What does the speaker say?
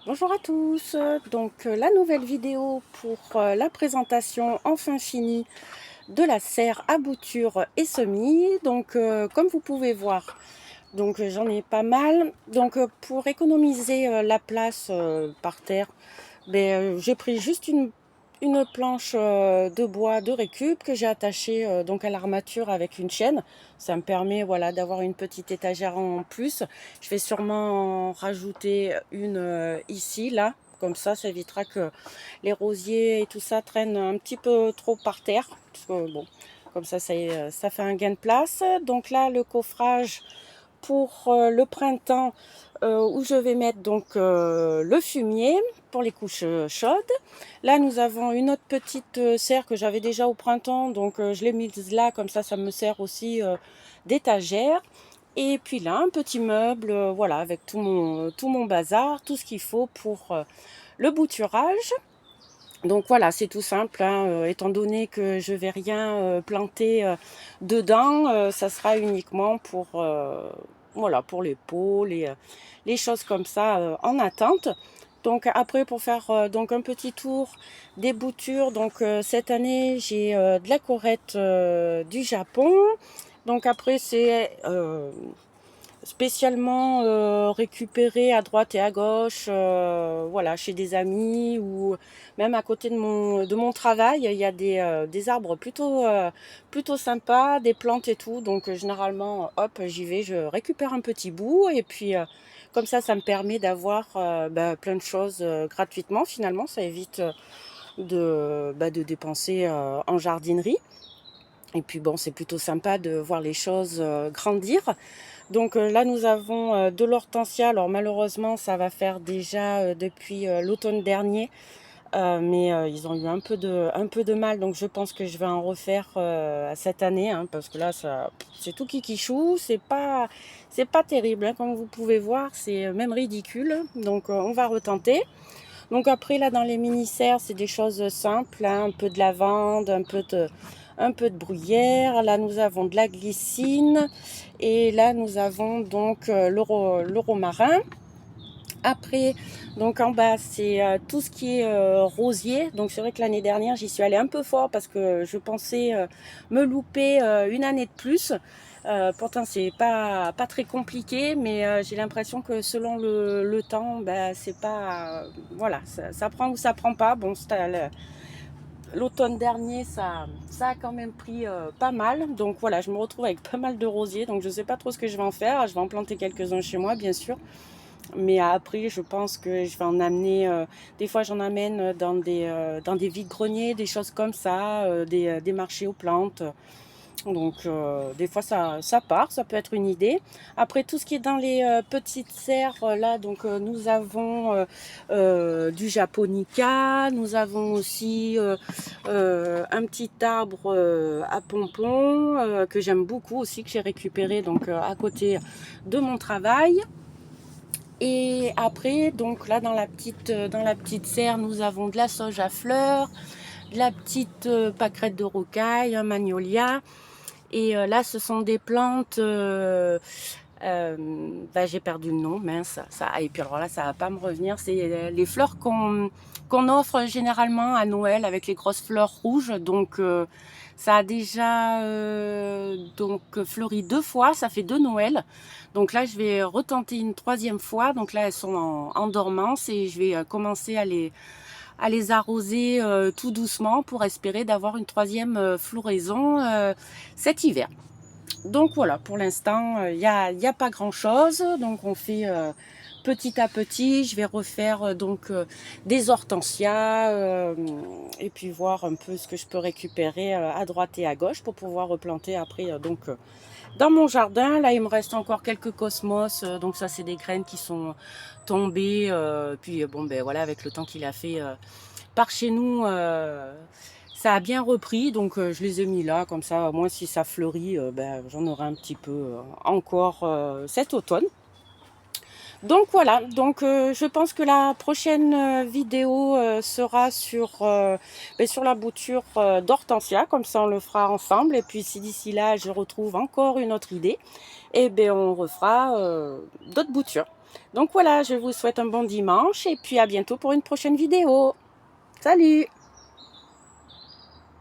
Bonjour à tous, la nouvelle vidéo pour la présentation enfin finie de la serre à bouture et semis. Comme vous pouvez voir, j'en ai pas mal. Pour économiser la place par terre, j'ai pris juste une planche de bois de récup que j'ai attachée à l'armature avec une chaîne. Ça me permet voilà, d'avoir une petite étagère en plus. Je vais sûrement en rajouter une ici, là. Comme ça évitera que les rosiers et tout ça traînent un petit peu trop par terre. Parce que, bon, comme ça fait un gain de place. Donc là, le coffrage pour le printemps où je vais mettre le fumier pour les couches chaudes. Là, nous avons une autre petite serre que j'avais déjà au printemps, je l'ai mise là, comme ça me sert aussi d'étagère. Et puis là, un petit meuble, voilà, avec tout mon bazar, tout ce qu'il faut pour le bouturage. Donc voilà, c'est tout simple, hein, étant donné que je vais rien planter dedans, ça sera uniquement pour, voilà, pour les pots, les choses comme ça en attente. Donc après, pour faire un petit tour des boutures, cette année j'ai de la corette du Japon. Donc après c'est spécialement récupéré à droite et à gauche, voilà, chez des amis ou même à côté de mon travail. Il y a des arbres plutôt sympas, des plantes et tout. Généralement, hop, j'y vais, je récupère un petit bout et puis comme ça me permet d'avoir plein de choses gratuitement. Finalement, ça évite de dépenser en jardinerie. Et puis bon, c'est plutôt sympa de voir les choses grandir. Là, nous avons de l'hortensia. Alors malheureusement, ça va faire déjà depuis l'automne dernier. Ils ont eu un peu de mal. Donc je pense que je vais en refaire cette année. Hein, parce que là, c'est tout kikichou. C'est pas terrible. Hein, comme vous pouvez voir, c'est même ridicule. On va retenter. Donc après, là, dans les mini-serres, c'est des choses simples, hein, un peu de lavande, un peu de bruyère. Là, nous avons de la glycine. Et là, nous avons le romarin. Après, en bas, c'est tout ce qui est rosier. Donc c'est vrai que l'année dernière, j'y suis allée un peu fort parce que je pensais me louper une année de plus. Pourtant, c'est pas très compliqué, mais j'ai l'impression que selon le temps, c'est pas, voilà, ça prend ou ça prend pas. Bon, l'automne dernier, ça a quand même pris pas mal. Donc voilà, je me retrouve avec pas mal de rosiers. Donc je sais pas trop ce que je vais en faire. Je vais en planter quelques-uns chez moi, bien sûr. Mais après, je pense que je vais en amener. Des fois, j'en amène dans des vides-greniers, des choses comme ça, des marchés aux plantes. Des fois, ça part, ça peut être une idée. Après, tout ce qui est dans les petites serres, là, nous avons du japonica, nous avons aussi un petit arbre à pompons que j'aime beaucoup aussi, que j'ai récupéré à côté de mon travail. Et après, là, dans la petite serre, nous avons de la sauge à fleurs, de la petite pâquerette de rocaille, un magnolia. Et là, ce sont des plantes. J'ai perdu le nom, mince. Et puis alors là, ça va pas me revenir. C'est les fleurs qu'on offre généralement à Noël avec les grosses fleurs rouges. Ça a déjà fleuri 2 fois. Ça fait 2 Noëls. Donc là, je vais retenter une troisième fois. Donc là, elles sont en dormance et je vais commencer à les arroser tout doucement pour espérer d'avoir une troisième floraison cet hiver. Donc voilà, pour l'instant, il y a pas grand-chose. Donc on fait petit à petit. Je vais refaire des hortensias et puis voir un peu ce que je peux récupérer à droite et à gauche pour pouvoir replanter après dans mon jardin. Là, il me reste encore quelques cosmos. Donc ça, c'est des graines qui sont tombées. Puis bon, ben voilà, avec le temps qu'il a fait par chez nous, ça a bien repris. Je les ai mis là, comme ça, au moins si ça fleurit, j'en aurai un petit peu encore cet automne. Donc voilà, je pense que la prochaine vidéo sera sur la bouture d'hortensia, comme ça on le fera ensemble. Et puis si d'ici là je retrouve encore une autre idée, et ben on refera d'autres boutures. Donc voilà, je vous souhaite un bon dimanche et puis à bientôt pour une prochaine vidéo. Salut!